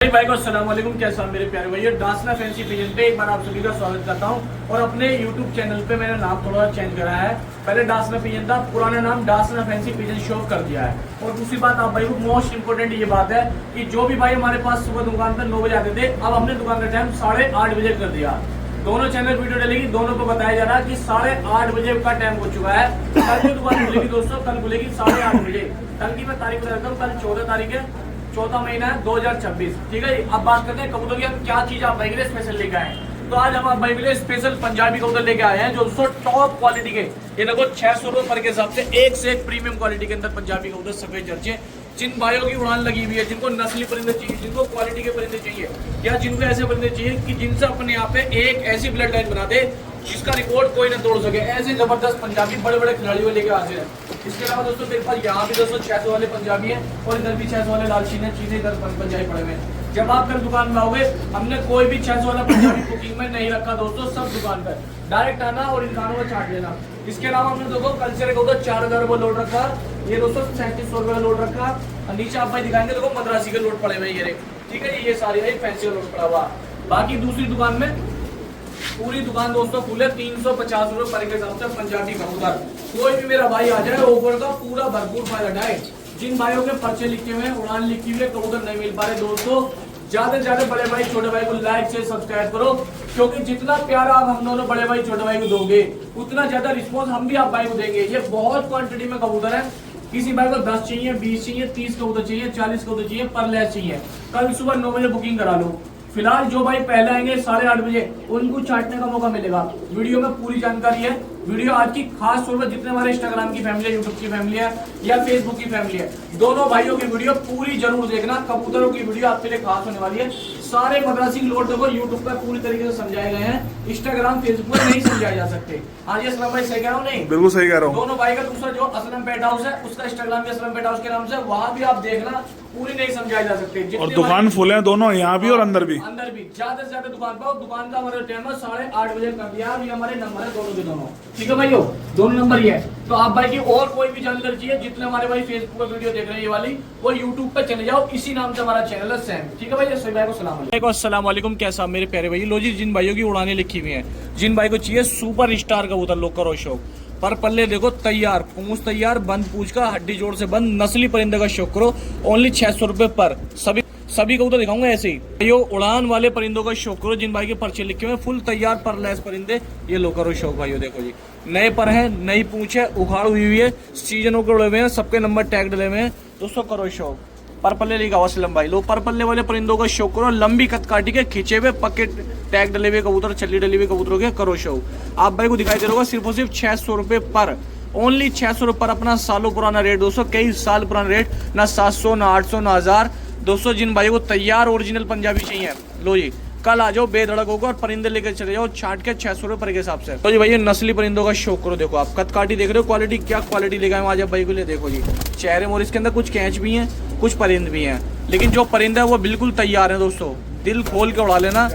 भाई को अस्सलाम वालेकुम। कैसा मेरे प्यारे भाई, डांसना फैंसी पिजन पे एक बार आप सभी का स्वागत करता हूं। और अपने YouTube चैनल पे मैंने नाम थोड़ा चेंज करा है। पहले डांसना पिजन था, पुराना नाम डांसना फैंसी पिजन शॉप कर दिया है। और दूसरी बात आप भाई को मोस्ट इंपोर्टेंट ये बात है कि जो भी भाई हमारे पास सुबह दुकान पर 9 बजे आते थे, अब हमने दुकान का टाइम 8:30 बजे कर दिया। दोनों चैनल वीडियो डलेगी, दोनों को बताया जा रहा है कि 8:30 बजे का टाइम हो चुका है। कल की दुकान खुलेगी दोस्तों, कल खुलेगी 8:30 बजे। कल की मैं तारीख बता देता हूँ, कल 14 तारीख है, चौथा महीना है 2026। ठीक है, अब बात करते हैं कबूतर की। हम क्या चीज आप भाई के लिए स्पेशल लेके आए हैं। तो आज हम आप भाई के लिए स्पेशल पंजाबी कबूतर लेके आए हैं जो दोस्तों टॉप क्वालिटी के। ये देखो 600 रुपए पर के हिसाब से एक से एक प्रीमियम क्वालिटी के अंदर पंजाबी कबूतर सफेद जर्चे, जिन भाइयों की उड़ान लगी हुई है, जिनको नस्ली परिंदे चाहिए, जिनको क्वालिटी के परिंदे चाहिए, या जिनको ऐसे परिंदे चाहिए कि जिनसे अपने यहाँ पे एक ऐसी ब्लड लाइन बना दे जिसका रिकॉर्ड कोई ना तोड़ सके, ऐसे जबरदस्त पंजाबी बड़े बड़े खिलाड़ियों लेके आते हैं। इसके अलावा दोस्तों मेरे पास यहाँ भी दोस्तों 600 वाले पंजाबी है, और इधर भी 600 वाले लाल चीने चीजें इधर पंजाबी पड़े हुए हैं। जब आप कल दुकान में आओगे, हमने कोई भी 600 वाला पंजाबी बुकिंग में नहीं रखा दोस्तों, सब दुकान पर डायरेक्ट आना और इन खानों को छाट लेना। इसके अलावा हमने देखो कल से रखा 4000 रुपये लोड रखा, ये दोस्तों 3700 रुपये लोड रखा। और नीचे आप भाई दिखाएंगे देखो मद्रासी के लोड पड़े हुए ये। ठीक है जी, ये सारी है फैंसी लोड पड़ा हुआ। बाकी दूसरी दुकान में पूरी दुकान दोस्तों फुल है 350 रुपए पर के हिसाब से पंजाबी कबूतर। कोई भी मेरा भाई आ जाए, ऑफर का पूरा भरपूर फायदा उठाए। जिन भाइयों के पर्चे लिखे हुए हैं, उड़ान लिखी हुई है, कबूतर नहीं मिल पा रहे दोस्तों, ज्यादा से ज्यादा बड़े भाई छोटे भाई को लाइक से सब्सक्राइब करो, क्योंकि जितना प्यार आप हम दोनों बड़े भाई छोटे भाई को दोगे, उतना ज्यादा रिस्पॉन्स हम भी आप भाई को देंगे। ये बहुत क्वांटिटी में कबूतर है। किसी भाई को 10 चाहिए, 20 चाहिए, 30 कबूतर चाहिए, 40 कबूतर चाहिए, पर लैस चाहिए, कल सुबह 9 बजे बुकिंग करा लो। फिलहाल जो भाई पहले आएंगे 8:30 बजे, उनको चाटने का मौका मिलेगा। वीडियो में पूरी जानकारी है। वीडियो आज की खास तौर पर जितने हमारे इंस्टाग्राम की फैमिली है, यूट्यूब की फैमिली है, या फेसबुक की फैमिली है, दोनों भाइयों की वीडियो पूरी जरूर देखना। कबूतरों की वीडियो आपके लिए खास होने वाली है। सारे मद्रासी लोड देखो यूट्यूब पर पूरी तरीके से समझाए गए हैं, इंस्टाग्राम फेसबुक पर नहीं समझाए जा सकते। हाँ जी असलम भाई, सही कह रहा हूँ? नहीं बिल्कुल सही कह रहा हूँ। दोनों भाई का दूसरा जो असलम पेट हाउस है, उसका इंस्टाग्राम भी असलम पेट हाउस के नाम से, वहाँ भी आप देखना, पूरी नहीं समझाई जा सकते। और दुकान फुल है दोनों, यहाँ भी और अंदर भी। अंदर भी ज्यादा से ज्यादा दुकान पर। दुकान का हमारा टाइम है 8:30 बजे कर दिया। ये हमारे नंबर है दोनों के दोनों। ठीक है भाइयों, दोनों नंबर ये है। तो आप भाई की और कोई भी जानकारी चाहिए, जितने हमारे भाई फेसबुक पर वीडियो देख रहे हैं ये वाली, वो यूट्यूब पे चले जाओ, इसी नाम से हमारा चैनल है सेम। ठीक है भाई, सभी भाई को अस्सलाम वालेकुम। कैसा मेरे प्यारे भाई, लो जी, जिन भाइयों की उड़ाने लिखी हुई है, जिन भाई को चाहिए सुपर स्टार कबूतर, लोग करो शौक। पर पल्ले देखो तैयार, पूंछ तैयार, बंद पूंछ का, हड्डी जोड़ से बंद, नस्ली परिंदे का शौक करो। ओनली 600 रुपए पर। सभी कबूतर दिखाऊंगा ऐसे ही। भाइयों उड़ान वाले परिंदों का शौक करो, जिन भाई के पर्चे लिखे हुए फुल तैयार पर लेस परिंदे, ये लो करो शौक। भाइयों देखो जी, नए पर है, नई पूंछ है, उखाड़ हुई है, सीजनों के उड़े हुए हैं, सबके नंबर टैग डले हुए हैं दोस्तों, करो शौक। पर पल्ले लिखा हुआ असलम भाई, लो पर पल्ले वाले परिंदों का शौक करो। लंबी कद काटी के खींचे हुए पक्के टैग डले हुए कबूतर, छल्ली डली हुई कबूतरों के, करो शौक। आप भाई को दिखाई दे रहा होगा सिर्फ और सिर्फ 600 रुपए पर। ओनली 600 रुपए पर। अपना सालों पुराना रेट दोस्तों, कई साल पुराना रेट, ना 700 ना 800 ना 1000 दोस्तों। जिन भाई को तैयार ओरिजिनल पंजाबी चाहिए, लो जी कल आ जाओ, बेधड़क होगा और परिंदे लेकर चले जाओ छाट के 600 रुपए पर के हिसाब से। तो जी भैया नस्ली परिंदों का शौक करो। देखो आप कद काटी देख रहे हो, क्वालिटी क्या क्वालिटी लेगा आज आप भाई को लिए। देखो जी चेहरे मोर, इसके अंदर कुछ कैच भी हैं, कुछ परिंद भी हैं, लेकिन जो परिंदा है वो बिल्कुल तैयार है दोस्तों। दिल खोल के उड़ा लेना,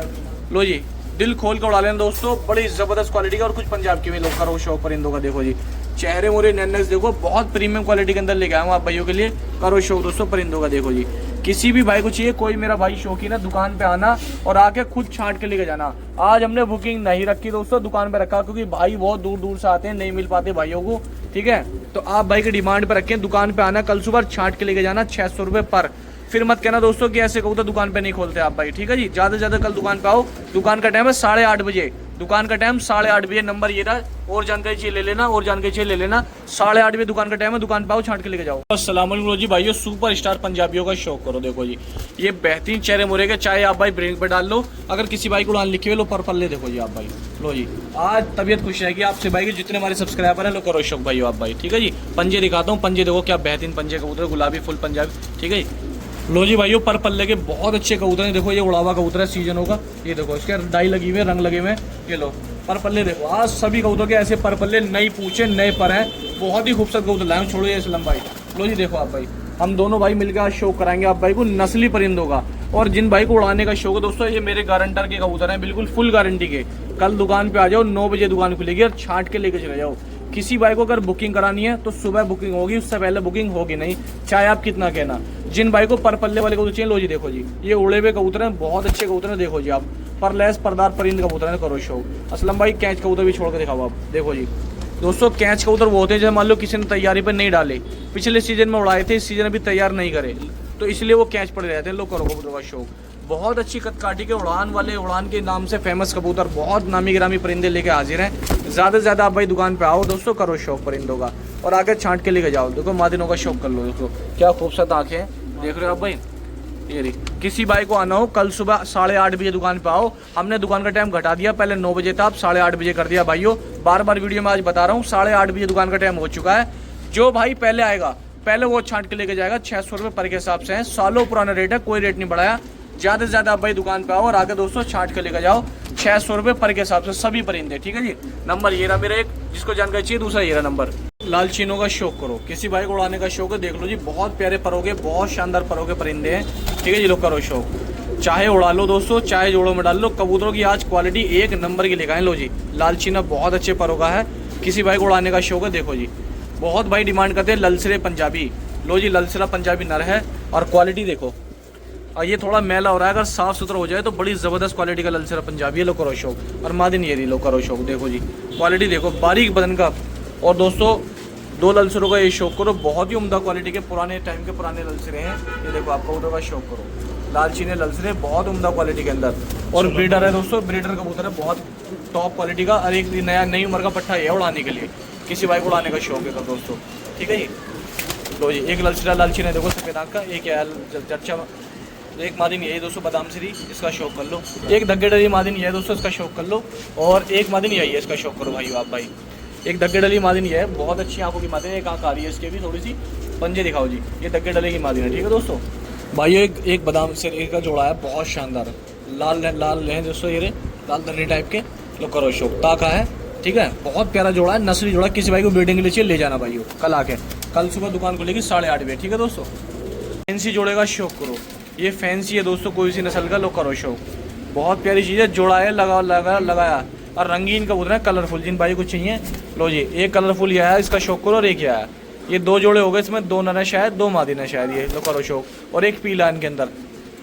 लो जी दिल खोल के उड़ा लेना दोस्तों, बड़ी जबरदस्त क्वालिटी का। और कुछ पंजाब के भी लोग करो शौक परिंदों का। देखो जी चेहरे मोरे नैनस देखो, बहुत प्रीमियम क्वालिटी के अंदर लेके आया हूँ आप भाइयों के लिए, करो शौक दोस्तों परिंदों का। देखो जी किसी भी भाई को चाहिए, कोई मेरा भाई शौकीन है, दुकान पे आना और आके खुद छांट के लेके जाना। आज हमने बुकिंग नहीं रखी दोस्तों, दुकान पे रखा, क्योंकि भाई बहुत दूर दूर से आते हैं, नहीं मिल पाते भाइयों को। ठीक है, तो आप भाई की डिमांड पे रखें, दुकान पे आना, कल सुबह छांट के लेके जाना, 600 रुपए पर। फिर मत कहना दोस्तों कि ऐसे कबूतर दुकान पे नहीं खोलते आप भाई। ठीक है जी, ज्यादा से ज्यादा कल दुकान पे आओ। दुकान का टाइम है 8:30 बजे, दुकान का टाइम 8:30 बजे। नंबर ये रहा, और जानकारी चाहिए ले लेना, और जानकारी चाहिए ले लेना। 8:30 बजे दुकान का टाइम है, दुकान पे आओ, छांट के लेके जाओ। अस्सलाम वालेकुम जी भाइयों, सुपर स्टार पंजाबियों का शौक करो। देखो जी ये बेहतरीन चेहरे मोरे के, चाहे आप भाई ब्रेक पे डाल लो, अगर किसी भाई को उड़ान लिखे हुए, लो पर पल्ले देखो जी आप भाई, लो जी आज तबियत खुश रहेगी आपसे भाई की। जितने हमारे सब्सक्राइबर हैं, लो करो शौक भाइयों आप भाई। ठीक है जी, पंजे दिखाता हूँ, पंजे देखो क्या बेहतरीन पंजे कबूतर, गुलाबी फुल पंजाबी। ठीक है जी, लो जी भाइयों पर पल्ले के बहुत अच्छे कबूतर हैं। देखो ये उड़ावा कबूतर है, सीजनों का, ये देखो इसके डाई लगी हुई है, रंग लगे हुए हैं, ये लो पर पल्ले देखो। आज सभी कबूतर के ऐसे पर पल्ले, नई पूछे, नए पर हैं, बहुत ही खूबसूरत कबूतर लाए। छोड़ो ये असलम भाई, लो जी देखो आप भाई, हम दोनों भाई मिलकर आज शौक कराएंगे आप भाई को नस्ली परिंदों का। और जिन भाई को उड़ाने का शौक है दोस्तों, ये मेरे गारंटर के कबूतर हैं, बिल्कुल फुल गारंटी के। कल दुकान पे आ जाओ, 9 बजे दुकान खुलेगी, और छांट के लेके चले जाओ। किसी भाई को अगर बुकिंग करानी है तो सुबह बुकिंग होगी, उससे पहले बुकिंग होगी नहीं, चाहे आप कितना कहना। जिन भाई को पर पल्ले वाले कबूतर चाहिए, लो जी देखो जी, ये उड़े हुए कबूतर हैं, बहुत अच्छे कबूतर हैं। देखो जी आप, परलेस परदार परिंद कबूतर है, करो शो। असलम भाई कैच कबूतर भी छोड़ के दिखाओ आप, देखो जी दोस्तों, कैच कबूतर वो होते हैं जैसे मान लो किसी ने तैयारी पर नहीं डाले, पिछले सीजन में उड़ाए थे, इस सीजन अभी तैयार नहीं करे, तो इसलिए वो कैच पड़े रहते हैं। लो करो कबूतर का शौक। बहुत अच्छी कदकाठी के उड़ान वाले, उड़ान के नाम से फेमस कबूतर, बहुत नामी गिरामी परिंदे लेके हाजिर हैं। ज़्यादा से ज़्यादा आप भाई दुकान पे आओ दोस्तों, करो शौक परिंदों का और आगे छांट के लेके जाओ। देखो मादिनों का शौक कर लो दोस्तों, क्या खूबसूरत आंखें हैं, देख रहे हो आप भाई। ये रही, किसी भाई को आना हो कल सुबह 8:30 बजे दुकान पे आओ। हमने दुकान का टाइम घटा दिया, पहले 9 बजे था, अब 8:30 बजे कर दिया भाइयों। बार बार वीडियो में आज बता रहा हूँ, 8:30 बजे दुकान का टाइम हो चुका है। जो भाई पहले आएगा पहले वो छांट के लेके जाएगा। 600 रुपये पर के हिसाब से है, सालों पुराना रेट है, कोई रेट नहीं बढ़ाया। ज़्यादा से ज़्यादा आप भाई दुकान पे आओ और आगे दोस्तों छांट के लेकर जाओ। 600 रुपये पर के हिसाब से सभी परिंदे, ठीक है जी। नंबर ये रहा मेरा एक, जिसको जानकारी चाहिए, दूसरा ये रहा नंबर। लाल चीनों का शौक करो, किसी भाई को उड़ाने का शौक है, देख लो जी, बहुत प्यारे परोगे, बहुत शानदार परोगे परिंदे हैं, ठीक है जी। लोग करो शौक, चाहे उड़ा लो दोस्तों, चाहे जोड़ों में डाल लो। कबूतरों की आज क्वालिटी एक नंबर की लेकर आए। लो जी, लाल चीना बहुत अच्छे परों का है, किसी भाई को उड़ाने का शौक है, देखो जी। बहुत भाई डिमांड करते हैं ललसरे पंजाबी। लो जी, ललसरा पंजाबी नर है और क्वालिटी देखो, और ये थोड़ा मैला हो रहा है, अगर साफ सुथरा हो जाए तो बड़ी ज़बरदस्त क्वालिटी का ललसरा पंजाबी है। लो करो शौक। और मादिन ये रही, लो करो शौक, देखो जी क्वालिटी देखो, बारीक बदन का। और दोस्तों 2 ललसरों का ये शौक करो, बहुत ही उम्दा क्वालिटी के पुराने टाइम के पुराने ललसरे हैं। ये देखो आप कबूतर का शौक करो, लाल चीने ललसरे, बहुत उम्दा क्वालिटी के अंदर। और ब्रीडर है दोस्तों, ब्रीडर कबूतर है, बहुत टॉप क्वालिटी का। और एक नई उम्र का पट्टा है उड़ाने के लिए, किसी भाई को उड़ाने का शौक है तो दोस्तों, ठीक है जी। लो जी, एक ललसरा लाल चीने देखो सफ़ेद आँख का, एक है चर्चा, एक मादिन ये है दोस्तों बादाम श्री, इसका शौक कर लो। एक धग्गे डली मादिन ये है दोस्तों, इसका शौक कर लो। और एक मादिन यही है, इसका शौक करो भाई आप भाई। एक धग्गे डली मादिन ये है, बहुत अच्छी आंखों की मादिन है, एक आँख आ रही है इसके भी थोड़ी सी, पंजे दिखाओ जी, ये धग्गे डले की मादिन है, ठीक है दोस्तों। भाई एक बादाम श्री का जोड़ा है, बहुत शानदार, लाल है दोस्तों, ये लाल दर्री टाइप के। लो करो शौक, ताका है, ठीक है, बहुत प्यारा जोड़ा है, नस्ली जोड़ा। किसी भाई को ब्रीडिंग के लिए चाहिए, ले जाना भाई कल आके, कल सुबह दुकान खुलेगी 8:30 बजे, ठीक है दोस्तों। फैंसी जोड़े का शौक करो, ये फैंसी है दोस्तों, कोई सी नस्ल का। लो करो शौक, बहुत प्यारी चीज़ है, जोड़ा है, लगाया और रंगीन कबूतर है, कलरफुल। जिन भाई को चाहिए, लो जी, एक कलरफुल यह है, इसका शौक करो। और एक यह है, ये 2 जोड़े हो गए, इसमें 2 नर है शायद, 2 मादिन है शायद, ये लो करो शौक। और एक पीला इनके अंदर,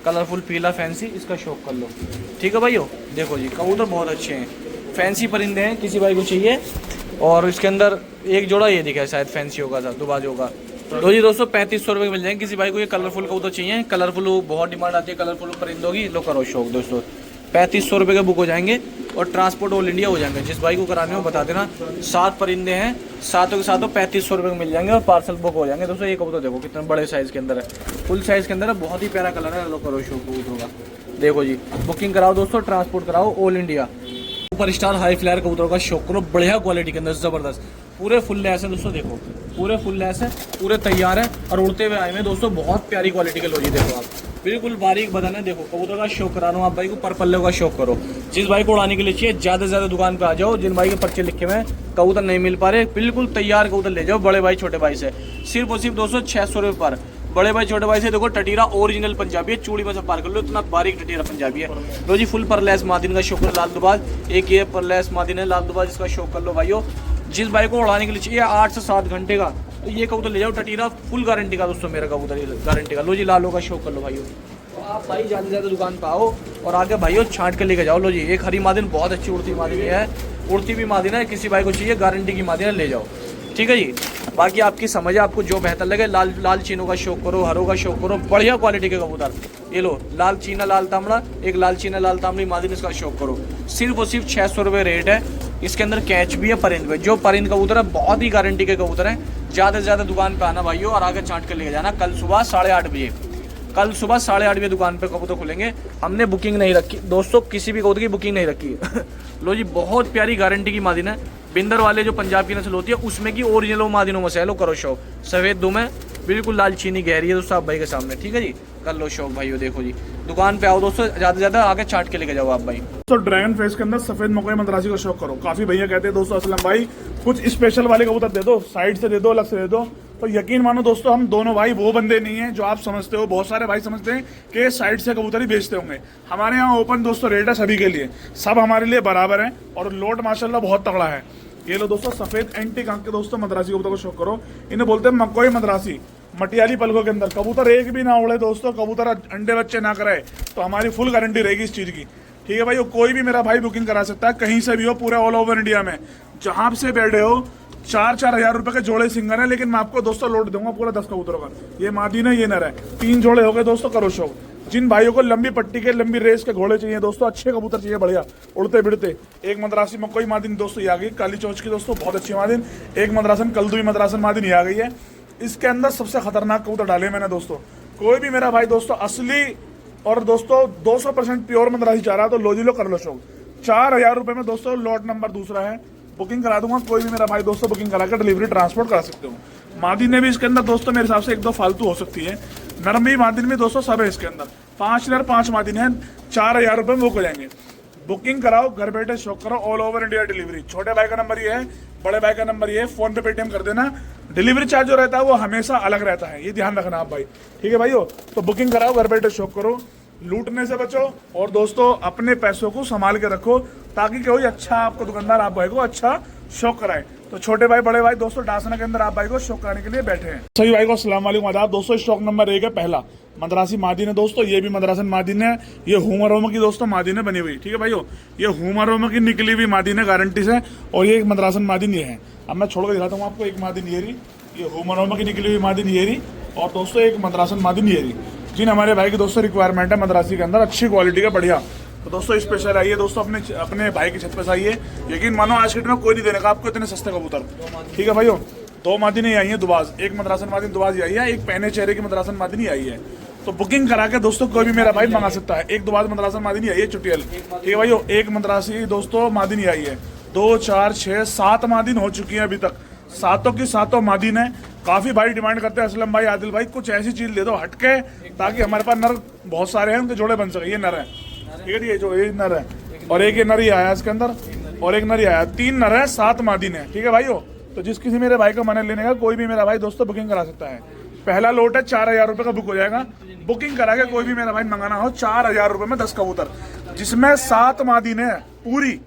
कलरफुल पीला फैंसी, इसका शौक कर लो, ठीक है भाइयों। देखो जी कबूतर बहुत अच्छे हैं, फैंसी परिंदे हैं, किसी भाई को चाहिए। और इसके अंदर एक जोड़ा ये दिखा है शायद, फैंसी होगा था, दुबाज होगा। तो जी दोस्तों 3500 रुपये मिल जाएंगे, किसी भाई को ये कलरफुल कबूतर चाहिए, कलरफुल बहुत डिमांड आती है कलरफुल परिंदों की। लो करो शौक दोस्तों, 3500 रुपये के बुक हो जाएंगे और ट्रांसपोर्ट ऑल इंडिया हो जाएंगे। जिस भाई को कराने हो बता देना। 7 परिंदे हैं, सातों के सातों 3500 रुपये मिल जाएंगे और पार्सल बुक हो जाएंगे दोस्तों। ये कबूतर देखो कितना बड़े साइज़ के अंदर है, फुल साइज़ के अंदर है, बहुत ही प्यारा कलर है। लो करो शौक कबूतरों का, देखो जी, बुकिंग कराओ दोस्तों, ट्रांसपोर्ट कराओ all India. Super star high flyer कबूतरों का शौक करो, बढ़िया क्वालिटी के अंदर, ज़बरदस्त, पूरे फुल लैस है दोस्तों, देखो पूरे फुल लैस है, पूरे तैयार है और उड़ते हुए आए हैं दोस्तों, बहुत प्यारी क्वालिटी के। लो जी देखो आप, बिल्कुल बारीक बदन है, देखो कबूतर का शौक करा रहा हूँ आप भाई को, पर पल्ले का शौक करो। जिस भाई को उड़ाने के लिए चाहिए, ज़्यादा से ज़्यादा दुकान पे आ जाओ। जिन भाई के पर्चे लिखे हुए हैं, कबूतर नहीं मिल पा रहे, बिल्कुल तैयार कबूतर ले जाओ, बड़े भाई छोटे भाई से, सिर्फ और सिर्फ दोस्तों 600 रुपये पर। बड़े भाई छोटे भाई से देखो, टटीरा ओरिजिनल पंजाबी है, चूड़ी में से पार कर लो, इतना बारीक टटीरा पंजाबी है। लो जी, फुल परलेस मादिन का शौक है, लाल दुबाज, एक ये परलेस मादिन है लाल दुबाज, इसका शौक कर लो भाइयों। जिस भाई को उड़ाने के लिए चाहिए 8 से 7 घंटे का, तो ये कबूतर ले जाओ, टटीरा फुल गारंटी का दोस्तों, मेरा कबूतर गारंटी का। लो जी, लालों का शौक कर लो भाइयों। तो आप भाई ज़्यादा से ज़्यादा दुकान पर आओ और आगे भाइयों छांट के लेके जाओ। लो जी, एक हरी मादिन, बहुत अच्छी उड़ती मादिन है, उड़ती भी मादिन है, किसी भाई को चाहिए गारंटी की मादिन है, ले जाओ, ठीक है जी। बाकी आपकी समझ है, आपको जो बेहतर लगे। लाल चीनों का शौक करो, हरों का शौक करो, बढ़िया क्वालिटी के कबूतर। ये लो, लाल चीना लाल तांबड़ा, एक लाल चीना लाल तांबड़ी मादिन, इसका शौक करो। सिर्फ और सिर्फ 600 रुपये रेट है। इसके अंदर कैच भी है, परिंद भी। जो परिंद कबूतर है, बहुत ही गारंटी के कबूतर हैं। ज़्यादा से ज़्यादा दुकान पे आना भाइयों और आगे छांट कर लेके जाना। कल सुबह 8:30 बजे, कल सुबह 8:30 बजे दुकान पे कबूतर खुलेंगे। हमने बुकिंग नहीं रखी दोस्तों, किसी भी कबूतर की बुकिंग नहीं रखी लो जी, बहुत प्यारी गारंटी की मादिन है। बिंदर वाले जो पंजाब की नस्ल होती है, उसमें की ओरिजिनल मादिनों में से। लो करो शौक, सफ़ेद दुम है, बिल्कुल लाल चीनी गहरी है दोस्तों, आप भाई के सामने, ठीक है जी। कर लो शौक भाइयों, देखो जी, दुकान पे आओ दोस्तों, ज़्यादा से ज़्यादा आगे छांट के लेके जाओ आप भाई। तो ड्रैगन फेस के अंदर सफेद मकई मद्रासी का शौक करो। काफी भैया कहते हैं दोस्तों, असलम भाई कुछ स्पेशल वाले कबूतर दे दो, साइड से दे दो, अलग से दे दो। तो यकीन मानो दोस्तों, हम दोनों भाई वो बंदे नहीं हैं जो आप समझते हो। बहुत सारे भाई समझते हैं कि साइड से कबूतर ही बेचते होंगे। हमारे यहाँ ओपन दोस्तों रेट है सभी के लिए, सब हमारे लिए बराबर है और लोड माशाल्लाह बहुत तगड़ा है। ये लो दोस्तों, सफेद एंटीक आंख के दोस्तों मद्रासी कबूतर को शौक करो। इन्हें बोलते हैं मकोई मद्रासी। मटियाली पलकों के अंदर, कबूतर एक भी ना उड़े दोस्तों, कबूतर अंडे बच्चे ना कराए तो हमारी फुल गारंटी रहेगी इस चीज की। ठीक है भाई, कोई भी मेरा भाई बुकिंग करा सकता है, कहीं से भी हो, पूरे ऑल ओवर इंडिया में जहां से बैठे हो। 4-4 हजार रुपए के जोड़े सिंगल है, लेकिन मैं आपको दोस्तों लोड दूंगा पूरा 10 कबूतरों का। ये मादी ने, ये नर है, 3 जोड़े हो गए दोस्तों, करो शौक। जिन भाइयों को लंबी पट्टी के, लंबी रेस के घोड़े चाहिए दोस्तों, अच्छे कबूतर चाहिए बढ़िया उड़ते बिड़ते, एक मद्रासी मकोई मादिन दोस्तों ये आ गई, काली चौच की दोस्तों, बहुत अच्छी मादिन। एक मद्रासन कलदुई मद्रासन मादिन ये आ गई है। इसके अंदर सबसे खतरनाक कबूतर डाले मैंने दोस्तों। कोई भी मेरा भाई दोस्तों असली और दोस्तों 200% प्योर मद्रासी चाह रहा तो लो जी लो, कर लो शौक। 4,000 रुपए में दोस्तों लॉट नंबर दूसरा है, बुकिंग करा दूंगा। कोई भी मेरा भाई दोस्तों बुकिंग करा कर डिलीवरी ट्रांसपोर्ट करा सकते हो। मादी ने भी इसके अंदर दोस्तों मेरे हिसाब से 1-2 फालतू हो सकती है, नरमी मादिन में दोस्तों सब है इसके अंदर। 5 नर 5 मादिन है, 4,000 रुपए में बुक हो जाएंगे। बुकिंग कराओ, घर बैठे शौक करो, ऑल ओवर इंडिया डिलीवरी। छोटे भाई का नंबर ये है, बड़े भाई का नंबर ये है, फोन पे पेटीएम कर देना। डिलीवरी चार्ज जो रहता है वो हमेशा अलग रहता है, ये ध्यान रखना आप भाई। ठीक है भाइयों, तो बुकिंग कराओ, घर बैठे शौक करो, लूटने से बचो और दोस्तों अपने पैसों को संभाल के रखो, ताकि कोई अच्छा आपको दुकानदार आप भाई को अच्छा शौक कराए। तो छोटे भाई बड़े भाई दोस्तों डासना के अंदर आप भाई को शौक कराने के लिए बैठे हैं। सभी भाई को अस्सलाम वालेकुम आदाब दोस्तों। स्टॉक नंबर 1 है पहला मद्रासी मादी ने दोस्तों, ये भी मद्रासन मादी ने, ये हुमरोम की दोस्तों मादी ने बनी हुई। ठीक है भाइयों, ये हुमरोम की निकली हुई मादी ने गारंटी से, और ये एक मद्रासन मादी ये है। अब मैं छोड़ के दिखाता हूँ आपको, एक मादी ये रही, ये हुमरोम की निकली हुई मादी ये रही, और दोस्तों एक मद्रासन मादी ये रही। जिन हमारे भाई की दोस्तों रिक्वायरमेंट है मद्रासी के अंदर अच्छी क्वालिटी का बढ़िया, तो दोस्तों स्पेशल आइए दोस्तों, अपने भाई की छत पे आइए। यकीन मानो आज के डेट में कोई नहीं देने का आपको इतने सस्ते कबूतर। ठीक है भाइयों, 2 मादी नहीं आई है दुबाज, एक मद्रासन मादी दुबाज आई है, एक पहने चेहरे की मद्रासन मादी नहीं आई है। तो बुकिंग करा के दोस्तों कोई भी मेरा भाई मंगा सकता है। एक दुबाज मद्रासन मादी नहीं आई है चुटियल। ठीक है भाइयों, एक मद्रासी दोस्तों मादी नहीं आई है, 2, 4, 6, 7 मादिन हो चुकी है अभी तक, सातों की सातों मादिन है। काफी भाई डिमांड करते हैं असलम भाई, आदिल भाई कुछ ऐसी चीज दे दो हटके, ताकि हमारे पास नर बहुत सारे हैं, उनके जोड़े बन सके। ये नर है, ठीक है, ये जो ये नर है, और एक ये नर ही आया इसके अंदर, और एक नर ही आया, 3 नर है, 7 मादिन है। ठीक है भाइयों, तो जिस किसी मेरे भाई का मन लेने का, कोई भी मेरा भाई दोस्तों बुकिंग करा सकता है। पहला लोट है 4,000 रुपए का बुक हो जाएगा। बुकिंग करा के कोई भी मेरा भाई मंगाना हो, 4,000 रुपए में 10 कबूतर, जिसमें 7 मादिन है पूरी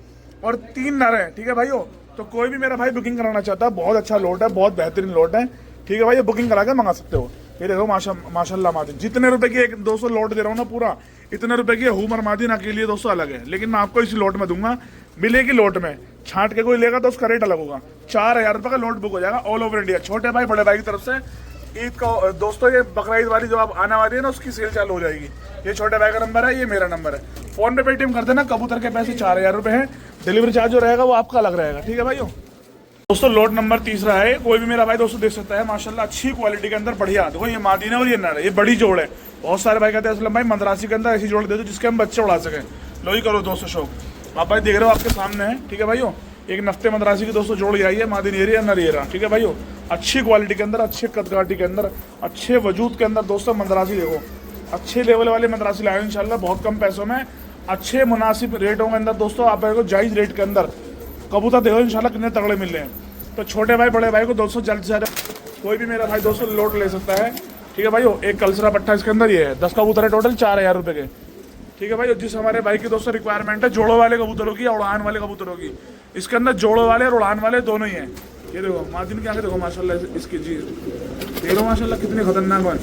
और 3 नर है। ठीक है भाइयों, तो कोई भी मेरा भाई बुकिंग कराना चाहता है, बहुत अच्छा लोट है, बहुत बेहतरीन लोट है। ठीक है भाई, ये बुकिंग करा के मंगा सकते हो। ये देखो माशाल्लाह मादिन, जितने रुपए की एक 200 लोट दे रहा हूँ ना पूरा, इतने रुपए की हुमर मादिन अकेले दोस्तों अलग है, लेकिन मैं आपको इसी लोट में दूंगा, मिलेगी लोट में। छांट के कोई लेगा तो उसका रेट अलग होगा। 4,000 रुपए का लोट बुक हो जाएगा ऑल ओवर इंडिया। छोटे भाई बड़े भाई की तरफ से ईद का दोस्तों, ये बकरा ईद वाली जो आप आने वाली है ना, उसकी सेल चालू हो जाएगी। ये छोटे भाई का नंबर है, ये मेरा नंबर है, फोन पे पेटीएम कर देना। कबूतर के पैसे 4,000 रुपए है, डिलीवरी चार्ज जो रहेगा वो आपका अलग रहेगा। ठीक है भाइयों, दोस्तों लोट नंबर 3 है, कोई भी मेरा भाई दोस्तों देख सकता है, माशाल्लाह अच्छी क्वालिटी के अंदर बढ़िया। देखो ये मादी है और ये नर है, ये बड़ी जोड़ है। बहुत सारे भाई कहते हैं असलम भाई मद्रासी के अंदर ऐसी जोड़ दे दो जिसके हम बच्चे उड़ा सके। लो ही करो दोस्तों शौक। आप भाई देख रहे हो आपके सामने है। ठीक है भाइयों, एक नफ्ते मद्रासी की दोस्तों जोड़ आई है, मादी नेरी नर ये रहा। ठीक है भाइयों, अच्छी क्वालिटी के अंदर, अच्छे कदकाठी के अंदर, अच्छे वजूद के अंदर दोस्तों मद्रासी देखो, अच्छे लेवल वाले मद्रासी लाए इंशाल्लाह, बहुत कम पैसों में, अच्छे मुनासिब रेटों के अंदर दोस्तों। आप को जायज रेट के अंदर कबूतर देखो इंशाल्लाह कितने तगड़े मिल रहे हैं। तो छोटे भाई बड़े भाई को दोस्तों जल्द से जल्द कोई भी मेरा भाई दोस्तों लोट ले सकता है। ठीक है भाइयों, एक कलसरा पट्टा इसके अंदर ये है, 10 कबूतर है टोटल, 4,000 रुपए के। ठीक है भाई, जिस हमारे भाई की दोस्तों रिक्वायरमेंट है जोड़ों वाले कबूतरों की, उड़ान वाले कबूतरों की, इसके अंदर जोड़ों वाले और उड़ान वाले दोनों ही हैं। ये देखो मादिन की आंखें देखो माशाल्लाह, इसकी जी देखो माशाल्लाह कितनी खतरनाक है।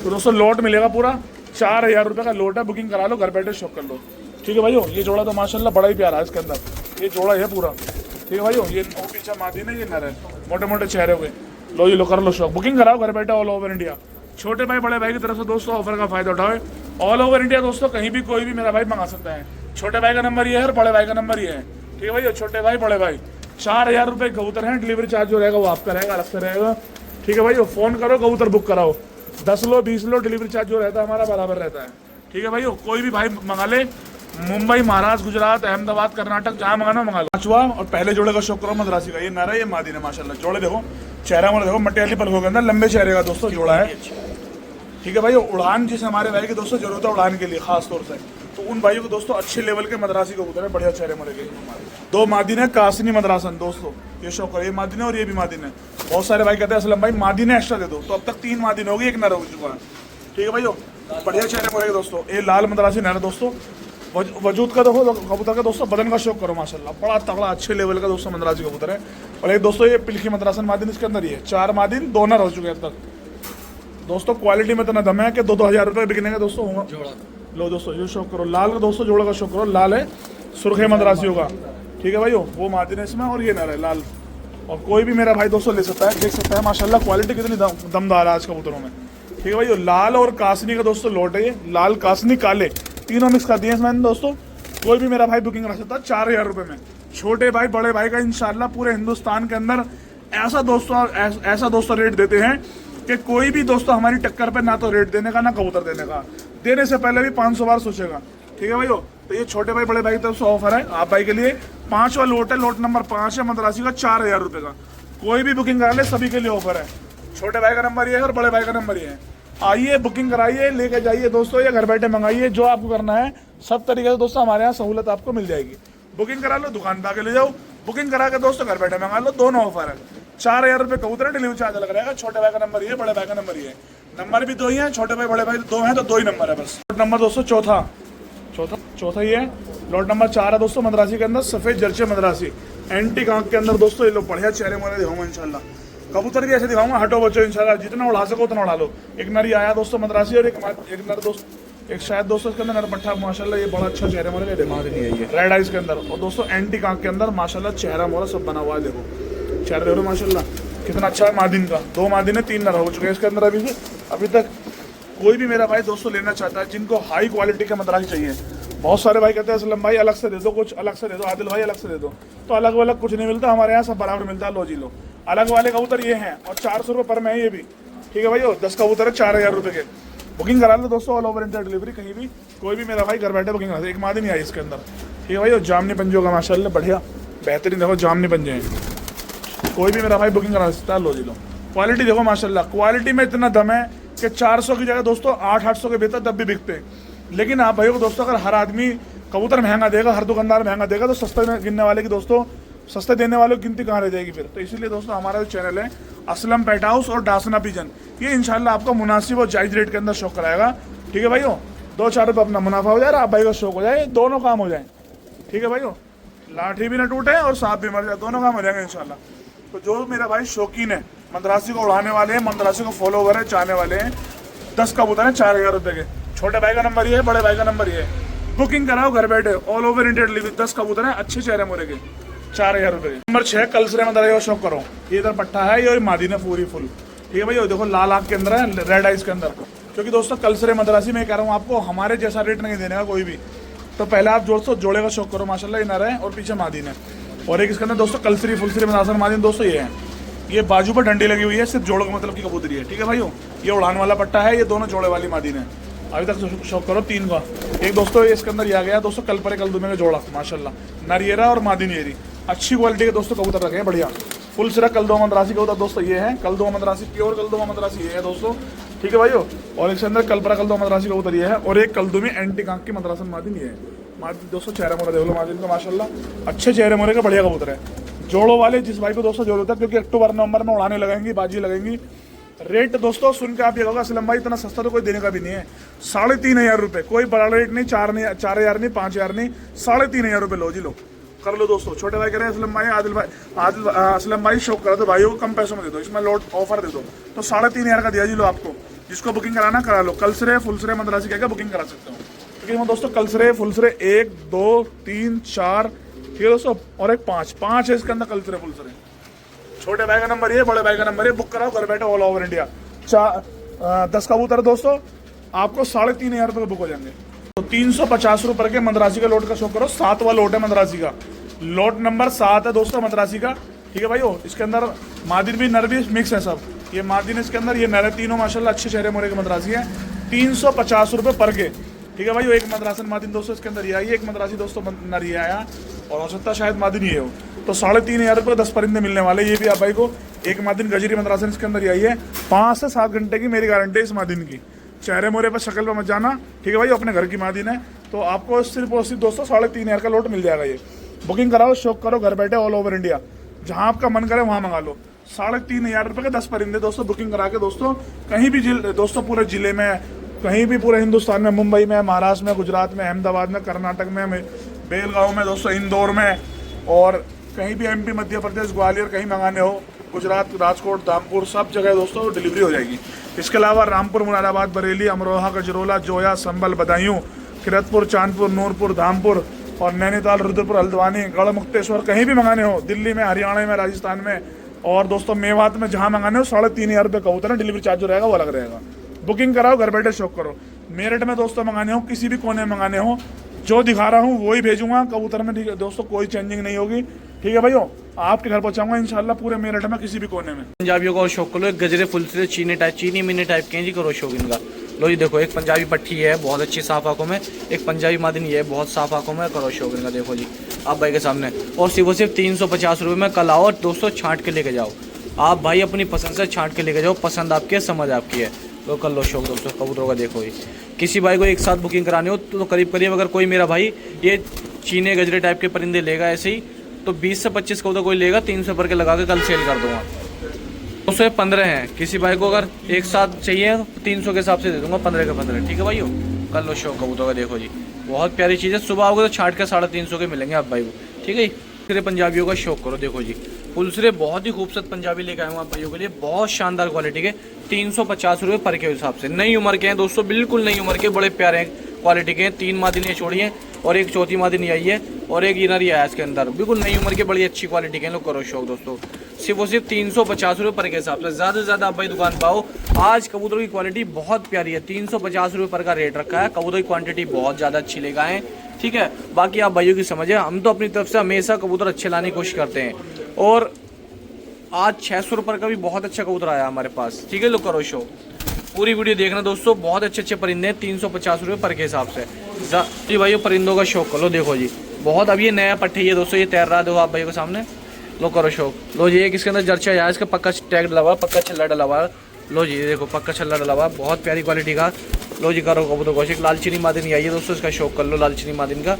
तो दोस्तों लोट मिलेगा पूरा 4,000 रुपए का लोट है, बुकिंग करा लो, घर बैठे शौक कर लो। ठीक है भाइयों, ये जोड़ा तो माशाल्लाह बड़ा ही प्यारा है इसके अंदर, ये जोड़ा है पूरा। ठीक है भाइयों, ये पीछा मादी ने, ये नर है, मोटे मोटे चेहरे हुए। लो ये लो कर लो शौक, बुकिंग कराओ, घर बैठे ऑल ओवर इंडिया। छोटे भाई बड़े भाई की तरफ से दोस्तों ऑफर का फायदा उठाओ, ऑल ओवर इंडिया दोस्तों, कहीं भी कोई भी मेरा भाई मंगा सकता है। छोटे भाई का नंबर ये है और बड़े भाई का नंबर ये है। ठीक है भाई, छोटे भाई बड़े भाई 4,000 रुपए कबूतर हैं, डिलीवरी चार्ज जो रहेगा वो आपका रहेगा, अलग से रहेगा। ठीक है भाई, फोन करो, कबूतर बुक कराओ, 10 लो 20 लो, डिलीवरी चार्ज जो रहता है हमारा बराबर रहता है। ठीक है भाई, कोई भी भाई मंगा ले, मुंबई, महाराष्ट्र, गुजरात, अहमदाबाद, कर्नाटक, जहाँ मंगाना मंगा लो। पांचवा और पहले जोड़े का शौक करो मद्रासी का, ये नारा, ये मादी है माशाल्लाह। जोड़े देखो, चेहरा वाला देखो, मटियाली पलकों के अंदर लंबे चेहरे का दोस्तों जोड़ा है। ठीक है भाई, उड़ान जिसे हमारे भाई की दोस्तों जरूरत है उड़ान के लिए खास तौर से, तो उन भाइयों को दोस्तों अच्छे लेवल के मद्रासी कबूतर है, बढ़िया चेहरे मरे के। 2 मादिन है, कासनी मद्रासन दोस्तों, ये शौक है, ये मादिन है और ये भी मादिन है। बहुत सारे भाई कहते हैं असलम भाई मादिन एक्स्ट्रा दे दो, तो अब तक 3 मादिन होगी, एक नर हो चुका है। ठीक है भाइयों, बढ़िया चेहरे मरे दोस्तों। ये लाल मद्रासी नर दोस्तों, वजूद का देखो कबूतर का दोस्तों, बदन का शौक करो माशाल्लाह, बड़ा तगड़ा अच्छे लेवल का दोस्तों मद्रासी कबूतर है। और एक दोस्तों ये पिलखी मद्रासन मादिन इसके अंदर ही है, 4 मादिन 2 नर हो चुके हैं अब तक। दोस्तों क्वालिटी में इतना दम है कि 2-2 हज़ार रुपये बिकने का दोस्तों होगा जोड़ा लो दोस्तों ये शौक करो लाल का दोस्तों जोड़ा का शौक करो लाल है सुर्खे मद्रासियों का ठीक है भाई वो मादिन है इसमें और ये नर है लाल और कोई भी मेरा भाई दोस्तों ले सकता है देख सकता है माशाल्लाह क्वालिटी कितनी दमदार है आज कबूतरों में ठीक है भाई ये लाल और कासनी का दोस्तों लोट है ये लाल कासनी काले तीनों मिक्स कर दिए इसमें दोस्तों कोई भी मेरा भाई बुकिंग रख सकता है 4,000 रुपये में छोटे भाई बड़े भाई का इंशाल्लाह पूरे हिंदुस्तान के अंदर ऐसा दोस्तों रेट देते हैं कि कोई भी दोस्तों हमारी टक्कर पे ना तो रेट देने का ना कबूतर देने का देने से पहले भी 500 बार सोचेगा ठीक है भाई तो ये छोटे भाई बड़े भाई की तरफ से ऑफर है आप भाई के लिए 5वां लोट है लोट नंबर 5 है मद्रासी का 4,000 रुपये का कोई भी बुकिंग करा ले सभी के लिए ऑफर है छोटे भाई का नंबर ये है और बड़े भाई का नंबर ये है आइए बुकिंग कराइए लेके जाइए दोस्तों ये घर बैठे मंगाइए जो आपको करना है सब तरीके से दोस्तों हमारे यहाँ सहूलत आपको मिल जाएगी बुकिंग करा लो दुकान पे आके ले जाओ बुकिंग करा के दोस्तों घर बैठे मंगा लो दोनों ऑफर है 4,000 रुपये कबूतर डिलीवरी चार्ज लग रहेगा छोटे भाई का नंबर ये बड़े भाई का नंबर ये नंबर भी 2 ही है छोटे भाई बड़े भाई 2 हैं तो 2 ही नंबर है बस लोट नंबर दोस्तों चौथा ही है लोट नंबर 4 है दोस्तों मद्रासी के अंदर सफेद जर्चे मद्रासी एंटी आंख के अंदर दोस्तों ये लोग बढ़िया चेहरे मोहरे दिखाऊंगा इंशाल्लाह कबूतर भी ऐसे दिखाऊंगा हटो बच्चों इंशाल्लाह जितना उड़ा सको उतना उड़ा लो एक नरी आया दोस्तों मद्रासी और एक नर दोस्त एक शायद दोस्तों इसके अंदर नरपट्टा माशाल्लाह ये बड़ा अच्छा चेहरे मोहरे दिमाग नहीं है ये रेड आइज के अंदर और दोस्तों एंटी आंख के अंदर माशाल्लाह चेहरा मोहरा सब बना हुआ है देखो चेहरा देखो माशाल्लाह कितना अच्छा है मादिन का 2 मादिन है 3 नर हो चुके हैं इसके अंदर अभी तक कोई भी मेरा भाई दोस्तों लेना चाहता है जिनको हाई क्वालिटी का मद्रासी चाहिए बहुत सारे भाई कहते हैं असलम भाई अलग से दे दो कुछ अलग से दे दो आदिल भाई अलग से दे दो तो अलग अलग कुछ नहीं मिलता हमारे यहाँ सब बराबर मिलता है लो जी लो अलग वाले कबूतर ये हैं और 400 रुपये पर में है ये भी ठीक है भाई 10 कबूतर है 4,000 रुपये के बुकिंग करा लो दोस्तों ऑल ओवर इंडिया डिलीवरी कहीं भी कोई भी मेरा भाई घर बैठे बुकिंग करा एक मादी नहीं आई इसके अंदर ठीक है भाई जामनी पंजों का माशाल्लाह बढ़िया बेहतरीन देखो जामनी पंजे हैं कोई भी मेरा भाई बुकिंग करा सकता है लो जी लो क्वालिटी देखो माशाल्लाह क्वालिटी में इतना दम है कि 400 की जगह दोस्तों 800 के बेहतर तब भी बिकते हैं लेकिन आप भाइयों को दोस्तों अगर हर आदमी कबूतर महंगा देगा हर दुकानदार महंगा देगा तो सस्ते में गिनने वाले की दोस्तों सस्ते देने वालों की गिनती कहाँ रह जाएगी फिर तो इसीलिए दोस्तों हमारा जो चैनल है असलम पेट हाउस और डासना पिजन ये इंशाल्लाह आपको मुनासिब और जायज़ रेट के अंदर शौक कराएगा ठीक है भाइयों 2-4 रुपये अपना मुनाफा हो जाए आप भाई का शौक हो जाए दोनों काम हो जाए ठीक है भाइयों लाठी भी ना टूटे और सांप भी मर जाए दोनों काम हो जाएंगे इंशाल्लाह तो जो मेरा भाई शौकीन है मद्रासी को उड़ाने वाले हैं मद्रासी को फॉलोवर है चाहने वाले हैं 10 कबूतर हैं 4,000 रुपये के छोटे भाई का नंबर ये है बड़े भाई का नंबर ये है बुकिंग कराओ घर बैठे ऑल ओवर इंडिया डिलीवरी 10 कबूतर हैं अच्छे चेहरे मोरे के 4,000 रुपये नंबर 6 कलसरे मद्रासी का शौक करो ये इधर पट्टा है ये मादीन है पूरी फुल ठीक है भाई देखो लाल आँख के अंदर है रेड आइज के अंदर क्योंकि दोस्तों कलसरे मद्रासी में कह रहा हूँ आपको हमारे जैसा रेट नहीं देने का कोई भी तो पहले आप दोस्तों जोड़े का शौक करो माशाल्लाह इनर है और पीछे मादीन है और एक इसके अंदर दोस्तों कलसरी फुलसरी मद्रासन मादीन दोस्तों ये है ये बाजू पर डंडी लगी हुई है सिर्फ जोड़ों का मतलब की कबूतरी है ठीक है भाइयों ये उड़ान वाला पट्टा है ये दोनों जोड़े वाली मादीन है अभी तक शौक करो 3 का एक दोस्तों इसके अंदर ये आ गया दोस्तों कल पर कल दुमे का जोड़ा माशाल्लाह नरियरा और मादीन येरी अच्छी क्वालिटी के दोस्तों कबूतर रखे हैं बढ़िया फुल सिरा कलदो मद्रासी कबूतर दोस्तों ये है कलदो मद्रासी प्योर कलदो मद्रासी ये है दोस्तों ठीक है भाइयों और इसके अंदर कलपरा कलदो मद्रासी कबूतर ये है और एक कलदो में एंटी कांक की मद्रासन मादीन ये है मादीन दोस्तों चेहरा मोरा देख लो मादीन का माशाल्लाह अच्छे चेहरे मोरे का बढ़िया कबूतर है जोड़ों वाले जिस भाई को दोस्तों जोड़ होता है क्योंकि अक्टूबर नवंबर में उड़ाने लगेंगी बाजी लगेंगी रेट दोस्तों सुन के आप ये होगा असलम भाई इतना सस्ता तो कोई देने का भी नहीं है 3,500 रुपये कोई बड़ा रेट नहीं 4,000 नहीं 5,000 नहीं 3,500 रुपये लो जी लो कर लो दोस्तों छोटे भाई कह रहे हैं असलम भाई आदिल असलम भाई शौक करा दो भाइयों को कम पैसों में दे दो इसमें लोट ऑफर दे दो तो 3,500 का दिया जी लो आपको जिसको बुकिंग कराना करा लो कलसरे फुलसरे मद्रासी क्या बुकिंग करा सकते हो क्योंकि मैं दोस्तों कलसरे फुलसरे 1 2 3 4 ठीक है दोस्तों और एक 5 है इसके अंदर कलसरे फुलसरे छोटे भाई का नंबर ये बड़े भाई का नंबर ये बुक कराओ घर बैठे ऑल ओवर इंडिया 10 कबूतर दोस्तों आपको 3,500 रुपये बुक हो जाएंगे तो 350 रुपये के मद्रासी का लोट का शो करो 7वां लोट है मद्रासी का लोट नंबर 7 है दोस्तों मद्रासी का ठीक है भाई इसके अंदर मादिन भी नर भी मिक्स है सब ये मादिन इसके अंदर ये नर है तीनों माशाल्लाह अच्छे चेहरे मोरे के मद्रासी है 350 रुपये पर के ठीक है भाई एक मद्रासन मादिन दोस्तों इसके अंदर ये आई एक मद्रासी दोस्तों नर ये आया और हो सकता शायद मादिन ये हो तो 3,500 रुपये 10 परिंदे मिलने वाले ये भी आप भाई को एक मादिन गजरी मद्रासन इसके अंदर ये आई है 5 से 7 घंटे की मेरी गारंटी है इस मादिन की चेहरे मोरे पर शक्ल पर मत जाना ठीक है भाई अपने घर की मादिन है तो आपको सिर्फ और सिर्फ दोस्तों 3,500 का लोट मिल जाएगा ये बुकिंग कराओ शौक करो घर बैठे ऑल ओवर इंडिया जहाँ आपका मन करे वहाँ मंगा लो 3,500 रुपये के 10 परिंदे दोस्तों बुकिंग करा के दोस्तों कहीं भी दोस्तों पूरे जिले में कहीं भी पूरे हिंदुस्तान में मुंबई में महाराष्ट्र में गुजरात में अहमदाबाद में कर्नाटक में बेलगांव में दोस्तों इंदौर में और कहीं भी MP मध्य प्रदेश ग्वालियर कहीं मंगाने हो गुजरात, राजकोट, धामपुर सब जगह दोस्तों डिलीवरी हो जाएगी। इसके अलावा रामपुर, मुरादाबाद, बरेली, अमरोहा, गजरोला, जोया, संभल, बदायूं, किरतपुर, चांदपुर, नूरपुर, धामपुर और नैनीताल, रुद्रपुर, हल्द्वानी, गढ़मुक्तेश्वर, कहीं भी मंगाने हो, दिल्ली में, हरियाणा में, राजस्थान में और दोस्तों मेवात में, जहाँ मंगाने हो 3,500 रुपये कबूतर है। डिलीवरी चार्ज जो रहेगा वो अलग रहेगा। बुकिंग कराओ, घर बैठे शौक करो। मेरठ में दोस्तों मंगाने हो, किसी भी कोने में मंगाने हो, जो दिखा रहा हूँ वही भेजूंगा कबूतर में। ठीक है दोस्तों, कोई चेंजिंग नहीं होगी। ठीक है भाइयों, आपके घर पहुंचाऊंगा इंशाल्लाह पूरे मेरठ में, किसी भी कोने में। पंजाबियों का और शौक करो, एक गजरे फुल से चीनी मिनी टाइप के हैं जी, करो शौक इनका। लो जी देखो, एक पंजाबी पट्टी है बहुत अच्छी साफ आंखों में, एक पंजाबी मादिनी है बहुत साफ आंखों में, करो शौक इनका। देखो जी आप भाई के सामने, और सिर्फ 350 रुपये में कल आओ और दोस्तों छांट के लेके जाओ। आप भाई अपनी पसंद से छांट के लेके जाओ, पसंद आपकी है, समझ आपकी है, तो कर लो शौक दोस्तों कबूतरों का। देखो जी, किसी भाई को एक साथ बुकिंग करानी हो तो करीब अगर कोई मेरा भाई ये चीने गजरे टाइप के परिंदे लेगा ऐसे ही, तो 20 से 25 कबूतर कोई लेगा, 300 पर के लगा के कल सेल कर दूंगा। 215 हैं, किसी भाई को अगर एक साथ चाहिए तो 300 के हिसाब से दे दूंगा, 15 के 15। ठीक है भाई, कर लो शौक कबूतरों का। देखो जी बहुत प्यारी चीज़ है, सुबह आओगे तो छाट के 350 के मिलेंगे आप भाई को। ठीक है, फिर पंजाबियों का शौक करो। देखो जी पुलसरे बहुत ही खूबसूरत पंजाबी लेके आए हूँ आप भाइयों के लिए, बहुत शानदार क्वालिटी के, 350 रुपये पर के हिसाब से। नई उम्र के हैं दोस्तों, बिल्कुल नई उम्र के, बड़े प्यारे हैं क्वालिटी के हैं। 3 मादिनियाँ छोड़ी हैं और एक चौथी मादिनी आई है और एक इनर ही आया इसके अंदर, बिल्कुल नई उम्र के, बड़ी अच्छी क्वालिटी के हैं। लोग करो शौक दोस्तों, सिर्फ 350 रुपये पर के हिसाब से। ज़्यादा से ज़्यादा आप भाई दुकान पाओ। आज कबूतरों की क्वालिटी बहुत प्यारी है, 350 रुपये पर का रेट रखा है। कबूतरों की क्वांटिटी बहुत ज़्यादा अच्छी लेकर आए। ठीक है, बाकी आप भाइयों की समझ है, हम तो अपनी तरफ से हमेशा कबूतर अच्छे लाने की कोशिश करते हैं। और आज 600 रुपये का भी बहुत अच्छा कबूतर आया हमारे पास। ठीक है, लोग करो शो, पूरी वीडियो देखना दोस्तों, बहुत अच्छे अच्छे परिंदे हैं, 350 रुपये पर के हिसाब से। जी भाइयों परिंदों का शौक करो। देखो जी बहुत, अब ये नया पट्टी है दोस्तों, ये तैर रहा है, देखो आप भाइयों के सामने। लो करो शौक। लो जी एक इसके अंदर जर्चा है, इसका पक्का टैग डला हुआ, पक्का छल्ला डला हुआ। लो जी देखो पक्का छल्ला डला हुआ, बहुत प्यारी क्वालिटी का। लो जी करो कबूतर कौशिक। लालचीनी मादिनी आई है दोस्तों, इसका शौक कर लो, लालचीनी मादिन का।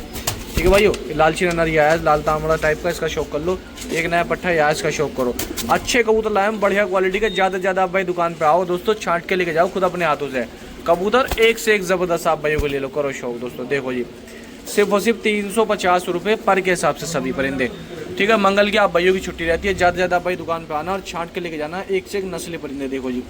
ठीक है भाइयों, लालचीनी नर आया है, लाल तांबड़ा टाइप का, इसका शौक कर लो। एक नया पट्टा है, इसका शौक करो। अच्छे कबूतर लाए हम, बढ़िया क्वालिटी के। ज़्यादा से ज़्यादा आप भाई दुकान पे आओ दोस्तों, छांट के लेके जाओ खुद अपने हाथों से। कबूतर एक से एक ज़बरदस्त आप भाइयों को ले लो, करो शौक दोस्तों। देखो जी सिर्फ 350 रुपये पर के हिसाब से सभी परिंदे। ठीक है, मंगल की आप भाइयों की छुट्टी रहती है, ज़्यादा से ज़्यादा भाई दुकान पे आना और छांट के लेके जाना, एक से एक नस्ली परिंदे। देखो जी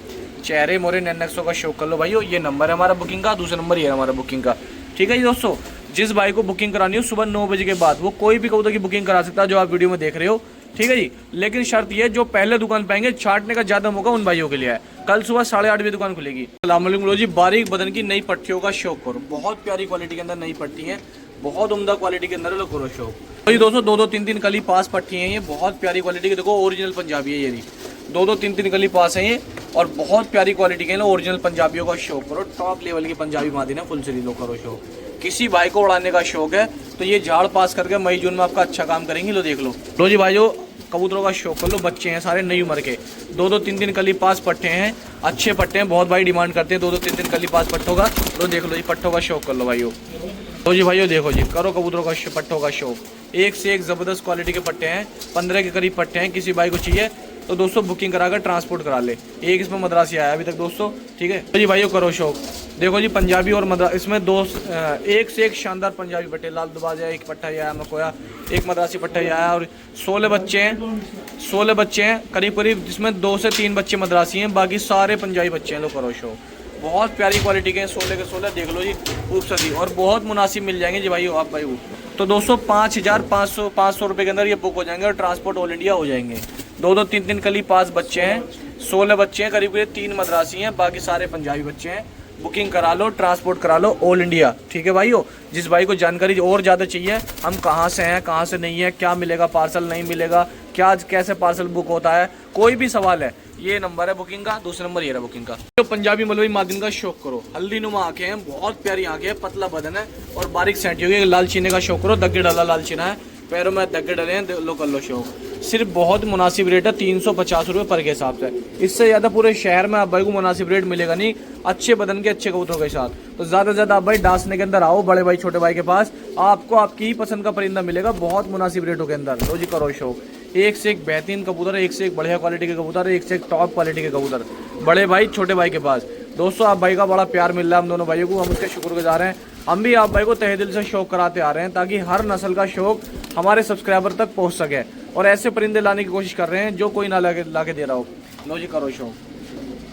चेहरे मोरे नैनक्सों का शौक कर लो भाइयों। ये नंबर है हमारा बुकिंग का, दूसरा नंबर ये है हमारा बुकिंग का। ठीक है जी दोस्तों, जिस भाई को बुकिंग करानी हो सुबह 9 बजे के बाद, वो कोई भी कबूतर की बुकिंग करा सकता है जो आप वीडियो में देख रहे हो। ठीक है जी, लेकिन शर्त ये, जो पहले दुकान पाएंगे छाटने का ज़्यादा मौका उन भाइयों के लिए है। कल सुबह 8:30 बजे दुकान खुलेगी। अस्सलाम वालेकुम। लो जी बारीक बदन की नई पट्टियों का शौक करो, बहुत प्यारी क्वालिटी के अंदर नई पट्टी है, बहुत उम्दा क्वालिटी के अंदर। लो करो शौक। तो ये दोस्तों 2-2 3-3 कली पास पट्टी हैं, ये बहुत प्यारी क्वालिटी के। देखो ओरिजिनल पंजाबी है ये भी, 2-2 3-3 कली पास है ये, और बहुत प्यारी क्वालिटी के। ओरिजिनल पंजाबियों का शौक करो, टॉप लेवल की पंजाबी मादी है, फुल सरी। लो करो शौक। किसी भाई को उड़ाने का शौक है तो ये झाड़ पास करके मई जून में आपका अच्छा काम करेंगे। लो देख लो। लो जी भाइयों कबूतरों का शौक कर लो, बच्चे हैं सारे नई उम्र के, 2-2 3-3 कली पास पट्टे हैं, अच्छे पट्टे हैं, बहुत भाई डिमांड करते हैं 2-2 3-3 कली पास पट्टों का। लो देख लो जी, पट्टों का शौक कर लो भाइयों। तो जी भाइयों देखो जी, करो कबूतरों का पट्टों का शौक। एक से एक ज़बरदस्त क्वालिटी के पट्टे हैं, 15 के करीब पट्टे हैं। किसी भाई को चाहिए तो दोस्तों बुकिंग कराकर ट्रांसपोर्ट करा ले। एक इसमें मद्रासी आया अभी तक दोस्तों। ठीक है तो जी भाइयों करो शौक। देखो जी पंजाबी और इसमें एक से एक शानदार पंजाबी पट्टे, लाल दुबाजा एक पट्टा आया, मकोया एक मद्रासी पट्टा आया, और 16 बच्चे हैं, 16 बच्चे हैं करीब, जिसमें 2 से 3 बच्चे मद्रासी हैं, बाकी सारे पंजाबी बच्चे हैं। लो करो शौक, बहुत प्यारी क्वालिटी के 16 के 16। देख लो जी खूबसूरती, और बहुत मुनासिब मिल जाएंगे जी भाई आप भाई। तो दोस्तों 5,500 रुपये के अंदर ये बुक हो जाएंगे और ट्रांसपोर्ट ऑल इंडिया हो जाएंगे। 2-2 3-3 कली 5 बच्चे हैं, 16 बच्चे हैं करीब 3 मद्रासी हैं, बाकी सारे पंजाबी बच्चे हैं। बुकिंग करा लो, ट्रांसपोर्ट करा लो ऑल इंडिया। ठीक है भाइयों, जिस भाई को जानकारी और ज़्यादा चाहिए, हम कहाँ से हैं कहाँ से नहीं है, क्या मिलेगा पार्सल नहीं मिलेगा, क्या कैसे पार्सल बुक होता है, कोई भी सवाल है, ये नंबर है बुकिंग का, दूसरा नंबर ये रहा बुकिंग का। तो पंजाबी मलवई मादिन का शौक करो, हल्दी नुमा आंखें हैं, बहुत प्यारी आंखें हैं, पतला बदन है और बारीक सेंटी होगी। लाल चीने का शौक करो, दग्गे डाला लाल चीना है, पैरों में दग्गे डले हैं। लो कर लो शौक, सिर्फ बहुत मुनासिब रेट है, 350 रुपये पर के हिसाब से। इससे ज़्यादा पूरे शहर में आप भाई को मुनासिब रेट मिलेगा नहीं, अच्छे बदन के अच्छे कबूतरों के साथ। तो ज़्यादा से ज़्यादा आप भाई डांसने के अंदर आओ, बड़े भाई छोटे भाई के पास, आपको आपकी ही पसंद का परिंदा मिलेगा बहुत मुनासिब रेटों के अंदर। लो जी करो शौक, एक से एक बेहतरीन कबूतर, एक से एक बढ़िया क्वालिटी के कबूतर, एक से एक टॉप क्वालिटी के कबूतर, बड़े भाई छोटे भाई के पास। दोस्तों आप भाई का बड़ा प्यार मिल रहा है हम दोनों भाइयों को, हम उसके शुक्रगुजार हैं। हम भी आप भाई को तहे दिल से शौक कराते आ रहे हैं ताकि हर नस्ल का शौक हमारे सब्सक्राइबर तक पहुंच सके, और ऐसे परिंदे लाने की कोशिश कर रहे हैं जो कोई ना ला के दे रहा हो। लो जी करो शौक,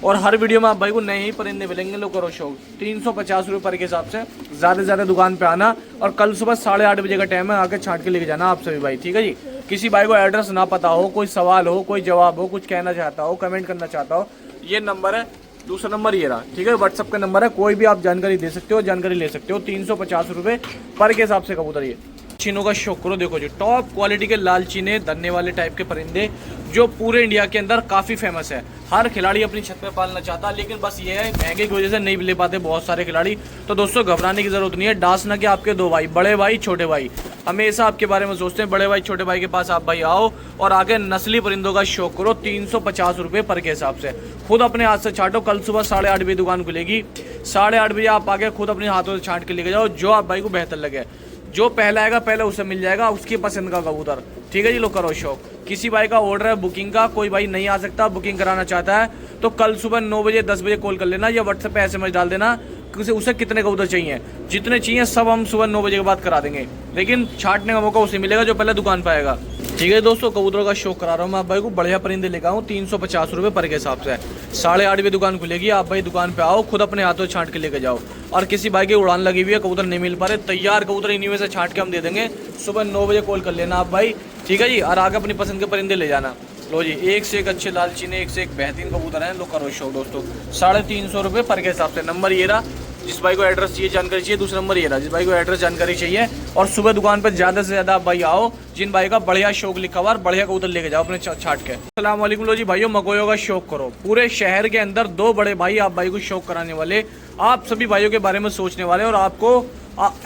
और हर वीडियो में आप भाई को नए ही परिंदे मिलेंगे। लो करो शौक, 350 रुपये पर के हिसाब से। ज़्यादा से ज़्यादा दुकान पे आना, और कल सुबह 8:30 बजे का टाइम है, आके छांट के लेके जाना आप सभी भाई, ठीक है जी। किसी भाई को एड्रेस ना पता हो, कोई सवाल हो, कोई जवाब हो, कुछ कहना चाहता हो, कमेंट करना चाहता हो, ये नंबर है, दूसरा नंबर ये रहा, ठीक है। व्हाट्सअप का नंबर है, कोई भी आप जानकारी दे सकते हो, जानकारी ले सकते हो। 350 रुपये पर के हिसाब से कबूतर। ये चीनों का शौक करो, देखो जी टॉप क्वालिटी के लाल चीने धन्ने वाले टाइप के परिंदे जो पूरे इंडिया के अंदर काफ़ी फेमस है। हर खिलाड़ी अपनी छत पे पालना चाहता है, लेकिन बस ये है महंगे की वजह से नहीं ले पाते बहुत सारे खिलाड़ी। तो दोस्तों घबराने की जरूरत नहीं है। डांसना के आपके दो भाई, बड़े भाई छोटे भाई, हमेशा आपके बारे में सोचते हैं। बड़े भाई छोटे भाई के पास आप भाई आओ और आगे नस्ली परिंदों का शौक करो। 350 रुपये पर के हिसाब से। खुद अपने हाथ से छाटो। कल सुबह 8:30 बजे दुकान खुलेगी, 8:30 बजे आप आगे खुद अपने हाथों से छाट के लेके जाओ, जो आप भाई को बेहतर लगे। जो पहला आएगा पहले उसे मिल जाएगा उसकी पसंद का कबूतर, ठीक है जी। लो करो शौक। किसी भाई का ऑर्डर है बुकिंग का, कोई भाई नहीं आ सकता, बुकिंग कराना चाहता है, तो कल सुबह 9 बजे 10 बजे कॉल कर लेना, या व्हाट्सएप पे SMS डाल देना कि उसे कितने कबूतर चाहिए। जितने चाहिए सब हम सुबह 9 बजे के बाद करा देंगे, लेकिन छाटने का मौका उसे मिलेगा जो पहले दुकान पर आएगा, ठीक है दोस्तों। कबूतरों का शौक करा रहा हूँ मैं आप भाई को। बढ़िया परिंदे लेकर आऊँ 350 रुपये पर के हिसाब से। 8:30 बजे दुकान खुलेगी, आप भाई दुकान पे आओ, खुद अपने हाथों छांट के लेके जाओ। और किसी भाई की उड़ान लगी हुई है, कबूतर नहीं मिल पा रहे, तैयार कबूतर इन्हीं में से छांट के हम दे देंगे। सुबह 9 बजे कॉल कर लेना आप भाई, ठीक है जी। और आगे अपनी पसंद के परिंदे ले जाना। लो जी, एक से एक अच्छे लाल चीने, एक से एक बेहतरीन कबूतर हैं। लो करो शौक दोस्तों, 350 रुपये पर के हिसाब से। नंबर ये रहा, जिस भाई को एड्रेस चाहिए जानकारी चाहिए। दूसरा नंबर ये रहा, जिस भाई को एड्रेस जानकारी चाहिए। और सुबह दुकान पर ज़्यादा से ज़्यादा आप भाई आओ, जिन भाई का बढ़िया शौक लिखा हुआ, बढ़िया कबूतर लेके जाओ अपने छाट के। अस्सलाम वालेकुम। लो जी भाइयों, मकोयों का शौक करो। पूरे शहर के अंदर 2 बड़े भाई आप भाई को शौक कराने वाले, आप सभी भाइयों के बारे में सोचने वाले, और आपको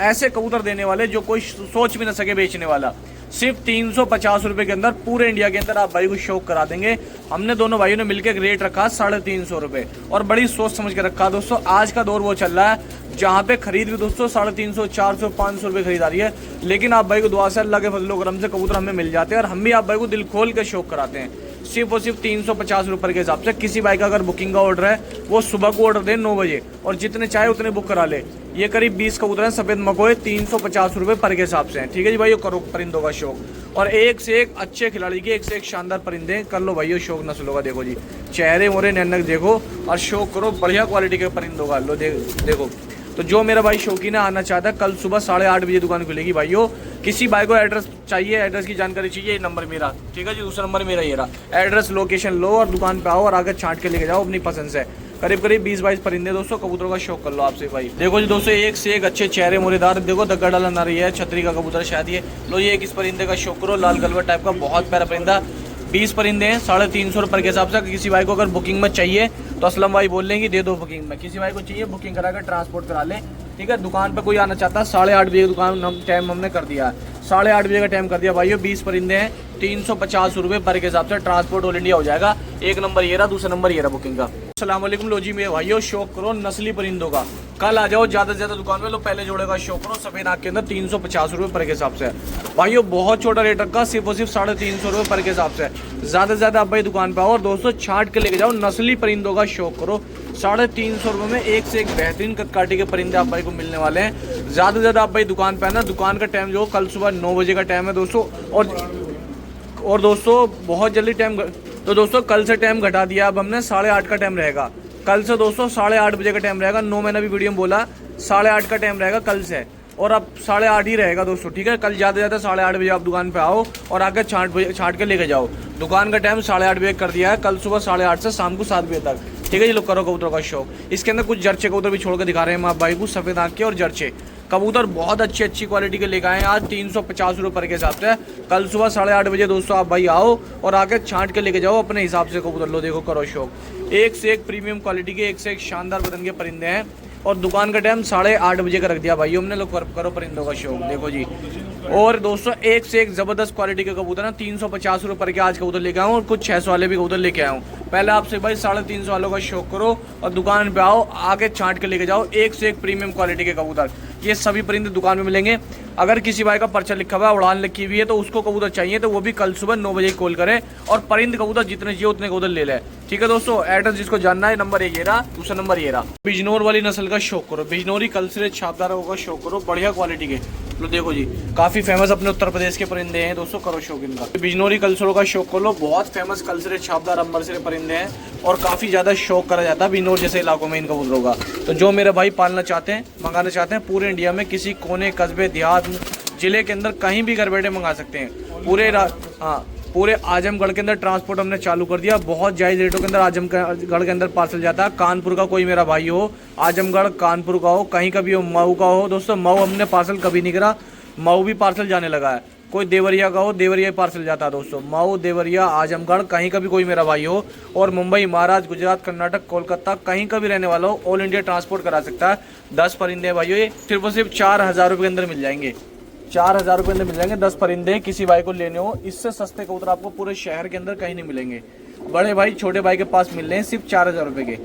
ऐसे कबूतर देने वाले जो कोई सोच भी ना सके बेचने वाला। सिर्फ 350 रुपये के अंदर पूरे इंडिया के अंदर आप भाई को शौक करा देंगे। हमने दोनों भाइयों ने मिलकर एक रेट रखा 350 रुपये, और बड़ी सोच समझ के रखा दोस्तों। आज का दौर वो चल रहा है जहाँ पे खरीद भी दोस्तों 350, 400, 500 रुपये खरीद आ रही है, लेकिन आप भाई को दुआ से अल्लाह के फजलो करम से कबूतर हमें मिल जाते हैं, और हम भी आप भाई को दिल खोल के शौक कराते हैं। सिर्फ और सिर्फ 350 रुपये के हिसाब से। किसी भाई का अगर बुकिंग का ऑर्डर है, वो सुबह को ऑर्डर दे 9 बजे, और जितने चाहे उतने बुक करा ले। ये करीब 20 कबूतर हैं सफ़ेद मकोए, 350 रुपये पर के हिसाब से हैं, ठीक है जी भाई। करो परिंदों का शौक, और एक से एक अच्छे खिलाड़ी के एक से एक शानदार परिंदे कर लो भाइयों शौक नस्लों का। देखो जी चेहरे मोरे नैनक देखो, और शौक करो बढ़िया क्वालिटी के परिंदों का। लो देखो, तो जो मेरा भाई शौकीन है आना चाहता है, कल सुबह 8:30 बजे दुकान खुलेगी भाइयों। किसी भाई को एड्रेस चाहिए, एड्रेस की जानकारी चाहिए, ये नंबर मेरा, ठीक है जी। दूसरा नंबर मेरा ये रहा। एड्रेस लोकेशन लो और दुकान पे आओ, और आगे छांट के लेके जाओ अपनी पसंद से। करीब 20-22 परिंदे दोस्तों, कबूतरों का शौक कर लो आपसे भाई। देखो जी दोस्तों, एक से एक अच्छे चेहरे मोरेदार, देखो दग्गा डाला ना रही है, छतरी का कबूतर शायद ये। लो ये एक इस परिंदे का शौक करो, लाल गलवा टाइप का, बहुत प्यारा परिंदा। 20 परिंदे हैं 350 रुपये के हिसाब से। किसी भाई को अगर बुकिंग में चाहिए तो असलम भाई बोल लेंगे दे दो बुकिंग में। किसी भाई को चाहिए बुकिंग करा कर ट्रांसपोर्ट करा ले, ठीक है। दुकान पे कोई आना चाहता है, 8:30 बजे दुकान टाइम हमने कर दिया है, 8:30 बजे का टाइम कर दिया भाइयों। 20 परिंदे हैं 350 रुपये पर के हिसाब से। ट्रांसपोर्ट ऑल इंडिया हो जाएगा। एक नंबर ये रहा, दूसरा नंबर ये रहा बुकिंग का। अस्सलाम वालेकुम। लो जी मेरे भाइयों, शौक करो नस्ली परिंदों का। कल आ जाओ ज़्यादा से ज़्यादा दुकान में। लो पहले जोड़े का शौक करो, सफ़ेद आँख के अंदर 350 रुपये पर के हिसाब से भाइयों। बहुत छोटा रेट रखा, सिर्फ और सिर्फ 350 रुपये पर के हिसाब से। ज़्यादा से ज़्यादा आप भाई दुकान पर आओ, और दोस्तों छाट के लेके जाओ, नस्ली परिंदों का शौक करो। 350 रुपये में एक से एक बेहतरीन कदकाठी के परिंदे आप भाई को मिलने वाले हैं। ज़्यादा से ज़्यादा आप भाई दुकान पर आना। दुकान का टाइम जो कल सुबह 9 बजे का टाइम है दोस्तों, और दोस्तों बहुत जल्दी टाइम, तो दोस्तों कल से टाइम घटा दिया, अब हमने 8:30 का टाइम रहेगा। कल से दोस्तों 8:30 बजे का टाइम रहेगा। 9 मैंने अभी वीडियो में बोला 8:30 का टाइम रहेगा कल से, और अब 8:30 ही रहेगा दोस्तों, ठीक है। कल ज़्यादा से ज़्यादा 8:30 बजे आप दुकान पे आओ, और आगे छाट के लेके जाओ। दुकान का टाइम 8:30 बजे कर दिया है, कल सुबह 8:30 से शाम को 7 बजे तक, ठीक है जी। लोग करो कबूतरों का शौक। इसके अंदर कुछ जर्चे कबूतर भी छोड़ के दिखा रहे हैं हम आप भाई को, सफ़ेद आँख के और जर्चे कबूतर बहुत अच्छी क्वालिटी के लेकर आए हैं आज 350 रुपये पर के हिसाब से। कल सुबह 8:30 बजे दोस्तों आप भाई आओ, और आके छांट के लेके जाओ अपने हिसाब से कबूतर। लो देखो करो शौक, एक से एक प्रीमियम क्वालिटी के, एक से एक शानदार बदन के परिंदे हैं, और दुकान का टाइम 8:30 बजे का रख दिया भाई हमने। लोग करो परिंदों का शौक, देखो जी। और दोस्तों एक से एक ज़बरदस्त क्वालिटी के कबूतर हैं। 350 रुपये पर के आज कबूतर लेके आऊँ, और कुछ 600 वाले भी कबूतर लेके आया हूँ। पहले आपसे भाई 350 वालों का शौक करो, और दुकान पे आओ, आके छांट के लेके जाओ। एक से एक प्रीमियम क्वालिटी के कबूतर। ये सभी परिंदे दुकान में मिलेंगे। अगर किसी भाई का पर्चा लिखा हुआ है, उड़ान लिखी हुई है, तो उसको कबूतर चाहिए तो वो भी कल सुबह 9 बजे कॉल करे और परिंद कबूतर जितने चाहिए उतने कबूतर ले ले। ठीक है दोस्तों, एड्रेस जिसको जानना है नंबर ये रहा, दूसरा नंबर ये रहा। बिजनौर वाली नस्ल का शौक करो, बिजनौरी कलसरे छापदारों का शौक करो, बढ़िया क्वालिटी के। लो देखो जी, काफी फेमस अपने उत्तर प्रदेश के परिंदे हैं दोस्तों, करो शौक इनका। बिजनौरी कलसरों का शौक करो, बहुत फेमस कलसरे छापदार अंबरसरे परिंदे हैं और काफी ज्यादा शौक करा जाता है बिजनौर जैसे इलाकों में इन कबूतरों का। तो जो मेरे भाई पालना चाहते हैं, मंगाना चाहते हैं, पूरे इंडिया में किसी कोने, कस्बे, देहात, जिले के अंदर कहीं भी घर बैठे मंगा सकते हैं। पूरे आजमगढ़ के अंदर ट्रांसपोर्ट हमने चालू कर दिया, बहुत जायज़ रेटों के अंदर आजमगढ़ के अंदर पार्सल जाता है। कानपुर का कोई मेरा भाई हो, आजमगढ़ कानपुर का हो, कहीं का भी हो, मऊ का हो दोस्तों, मऊ हमने पार्सल कभी नहीं करा, मऊ भी पार्सल जाने लगा है। कोई देवरिया का हो, देवरिया पार्सल जाता है दोस्तों। मऊ, देवरिया, आजमगढ़, कहीं का भी कोई मेरा भाई हो और मुंबई, महाराष्ट्र, गुजरात, कर्नाटक, कोलकाता, कहीं का भी रहने वाला हो, ऑल इंडिया ट्रांसपोर्ट करा सकता है। 10 परिंदे भाइयों, ये सिर्फ और सिर्फ 4000 रुपये के अंदर मिल जाएंगे। 4000 रुपये अंदर मिल जाएंगे 10 परिंदे। किसी भाई को लेने हो, इससे सस्ते कबूतर आपको पूरे शहर के अंदर कहीं नहीं मिलेंगे। बड़े भाई छोटे भाई के पास मिल रहे हैं सिर्फ 4000 रुपये के।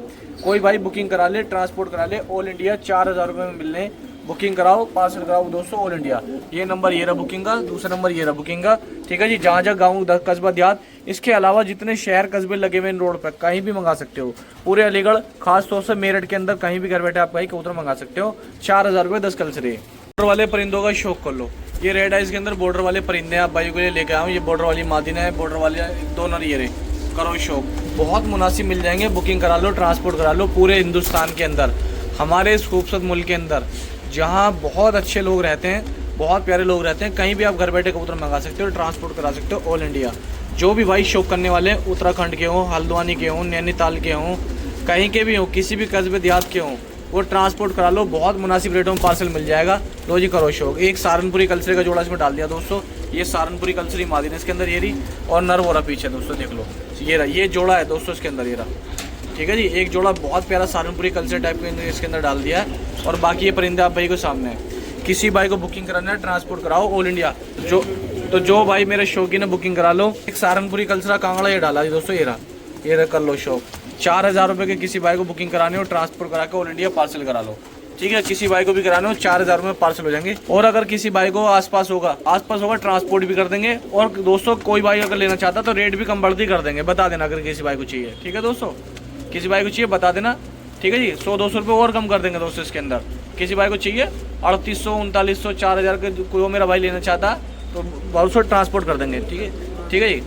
कोई भाई बुकिंग करा ले, ट्रांसपोर्ट करा ले, ऑल इंडिया 4000 रुपये में मिल रहे हैं। बुकिंग कराओ, पार्सल कराओ दोस्तों, ऑल इंडिया। ये नंबर ये रहा बुकिंग का, दूसरा नंबर ये रहा बुकिंग का। ठीक है जी, जहाँ जहाँ गाँव, कस्बा, देहात, इसके अलावा जितने शहर कस्बे लगे हुए इन रोड पर, कहीं भी मंगा सकते हो। पूरे अलीगढ़, खास तौर से मेरठ के अंदर कहीं भी घर बैठे आप भाई कबूतर मंगा सकते हो। 4000 रुपये 10 कलसरे। बॉर्डर वाले परिंदों का शौक कर लो। ये रेड आइज के अंदर बॉर्डर वाले परिंदे आप भाई के लिए लेके आऊँ। ये बॉर्डर वाली मादिना है, बॉर्डर वाले 2 नर ये रहे, करो शौक, बहुत मुनासिब मिल जाएंगे। बुकिंग करा लो, ट्रांसपोर्ट करा लो। पूरे हिंदुस्तान के अंदर, हमारे इस खूबसूरत मुल्क के अंदर, जहाँ बहुत अच्छे लोग रहते हैं, बहुत प्यारे लोग रहते हैं, कहीं भी आप घर बैठे कबूतर मंगा सकते हो, ट्रांसपोर्ट करा सकते हो, ऑल इंडिया। जो भी भाई शौक करने वाले हैं, उत्तराखंड के हों, हल्द्वानी के हों, नैनीताल के हों, कहीं के भी हों, किसी भी कस्बे देहात के हों, वो ट्रांसपोर्ट करा लो, बहुत मुनासिब रेटों में पार्सल मिल जाएगा। लो जी, करो शौक। एक सहारनपुरी कलसरे का जोड़ा इसमें डाल दिया दोस्तों। ये सहारनपुरी कलसरी मादिन इसके अंदर ये रही, और नर हो रहा पीछे दोस्तों, देख लो ये रहा, ये जोड़ा है दोस्तों इसके अंदर, ये रहा। ठीक है जी, एक जोड़ा बहुत प्यारा सहारनपुरी कलसर टाइप के इसके अंदर डाल दिया है। और बाकी ये परिंदे आप भाई को सामने है। किसी भाई को बुकिंग कराना है, ट्रांसपोर्ट कराओ, ऑल इंडिया। जो भाई मेरे शौकीन है, बुकिंग करा लो। एक सहारनपुरी कलसरा कांगड़ा ये डाला जी दोस्तों, ये रहा, कर लो शौक। 4000 रुपये के किसी भाई को बुकिंग कराने हो, ट्रांसपोर्ट करा के ऑल इंडिया पार्सल करा लो। ठीक है, किसी भाई को भी कराने हो 4000 में पार्सल हो जाएंगे। और अगर किसी भाई को आसपास होगा ट्रांसपोर्ट भी कर देंगे। और दोस्तों कोई भाई अगर लेना चाहता तो रेट भी कम बढ़ती कर देंगे, बता देना अगर किसी भाई को चाहिए। ठीक है दोस्तों, किसी भाई को चाहिए बता देना। ठीक है जी, 100-200 रुपये और कम कर देंगे दोस्तों इसके अंदर। किसी भाई को चाहिए 3800, 3900, 4000 के कोई मेरा भाई लेना चाहता तो बहुत सौ ट्रांसपोर्ट कर देंगे। ठीक है जी।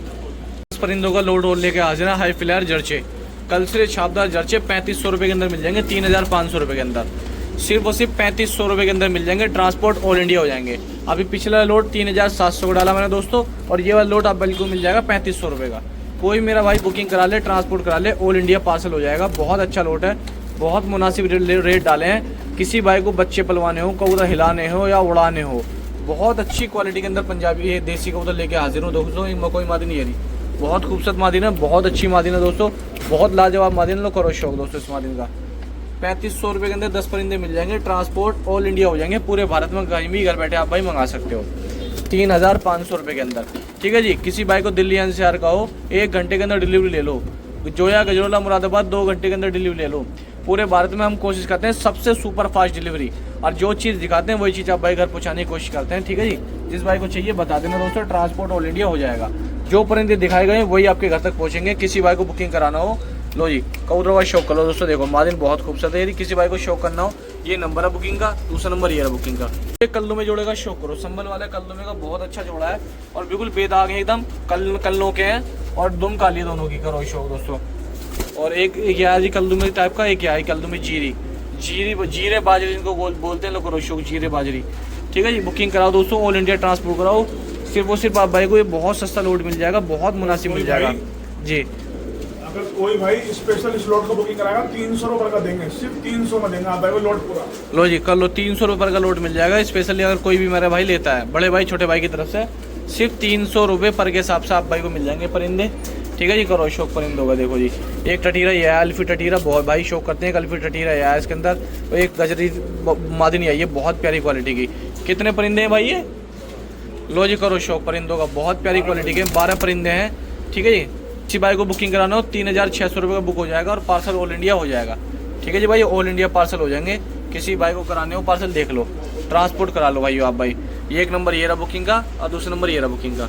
परिंदों का लोड रोल लेके हाजिर है, हाई फ्लायर जर्चे, कलसरे छापदार जर्चे 3500 रुपये के अंदर मिल जाएंगे, 3500 रुपये के अंदर, सिर्फ और सिर्फ 3500 रुपये के अंदर मिल जाएंगे। ट्रांसपोर्ट ऑल इंडिया हो जाएंगे। अभी पिछला लोड 3700 का डाला मैंने दोस्तों, और ये वाला लोड आप बिल्कुल मिल जाएगा 3500 रुपये का। कोई मेरा भाई बुकिंग करा ले, ट्रांसपोर्ट करा ले, ऑल इंडिया पार्सल हो जाएगा। बहुत अच्छा लोड है, बहुत मुनासिब रेट डाले हैं। किसी भाई को बच्चे पलवाने हो, कबूतर हिलाने हो या उड़ाने हो, बहुत अच्छी क्वालिटी के अंदर पंजाबी देसी कबूतर लेके हाजिर हूँ दोस्तों। मकोई मादिन ये रही, बहुत खूबसूरत मादिन है, बहुत अच्छी मादिन है दोस्तों, बहुत लाजवाब मादिन। लो करो शौक दोस्तों इस मादिन का। 3500 रुपये के अंदर 10 परिंदे मिल जाएंगे, ट्रांसपोर्ट ऑल इंडिया हो जाएंगे। पूरे भारत में कहीं भी घर बैठे आप भाई मंगा सकते हो 3500 रुपये के अंदर। ठीक है जी। किसी भाई को दिल्ली एनसीआर का हो, 1 घंटे के अंदर डिलीवरी ले लो। जोया, गजरोला, मुरादाबाद 2 घंटे के अंदर डिलीवरी ले लो। पूरे भारत में हम कोशिश करते हैं सबसे सुपर फास्ट डिलीवरी, और जो चीज़ दिखाते हैं वही चीज़ आप भाई घर पहुँचाने की कोशिश करते हैं। ठीक है जी। जिस भाई को चाहिए बता देना दोस्तों, ट्रांसपोर्ट ऑल इंडिया हो जाएगा। जो परिंदे दिखाए गए वही आपके घर तक पहुँचेंगे। किसी भाई को बुकिंग कराना हो, लो जी कबूतर का शौक कर लो दोस्तों। देखो मादिन बहुत खूबसूरत है। यदि किसी भाई को शौक करना हो, ये नंबर है बुकिंग का, दूसरा नंबर ये है बुकिंग का। ये कल्लू में जोड़े का शौक करो, संभल वाले कल्लू में का बहुत अच्छा जोड़ा है और बिल्कुल बेदाग है एकदम, कल्लों के हैं और दुम काली दोनों की, करो शौक दोस्तों। और एक क्या है जी कल्लू में टाइप का, एक क्या है कल्लू में जीरे बाजरी इनको बोलते हैं, लो करो शौक जीरे बाजरी। ठीक है जी। बुकिंग कराओ दोस्तों, ऑल इंडिया ट्रांसपोर्ट कराओ। सिर्फ और सिर्फ आप भाई को ये बहुत सस्ता लोड मिल जाएगा, बहुत मुनासिब मिल जाएगा जी। अगर कोई भाई स्पेशल स्लॉट का बुकिंग कराएगा 300 रुपये का देंगे, सिर्फ 300 में देंगे आप भाई को लोड पूरा। लो जी कर लो, 300 रुपये का लोड मिल जाएगा स्पेशली। अगर कोई भी मेरा भाई लेता है, बड़े भाई छोटे भाई की तरफ से, सिर्फ 300 रुपये पर के हिसाब से आप भाई को मिल जाएंगे परिंदे। ठीक है जी। करो शौक परिंदों का। देखो जी, एक टटीरा ये है, अल्फी टटीरा, बहुत भाई शौक करते हैं। अल्फी टटीरा ये है इसके अंदर, तो एक गजरी मादिनी आई है, बहुत प्यारी क्वालिटी की। कितने परिंदे हैं भाई ये? लो जी करो शौक परिंदों का, बहुत प्यारी क्वालिटी के 12 परिंदे हैं। ठीक है जी। किसी भाई को बुकिंग कराना हो 3600 रुपये का बुक हो जाएगा और पार्सल ऑल इंडिया हो जाएगा। ठीक है जी भाई, ऑल इंडिया पार्सल हो जाएंगे। किसी भाई को कराने हो पार्सल देख लो। ट्रांसपोर्ट करा लो भाई आप भाई। ये एक नंबर ये रहा बुकिंग का और दूसरा नंबर ये रहा बुकिंग का।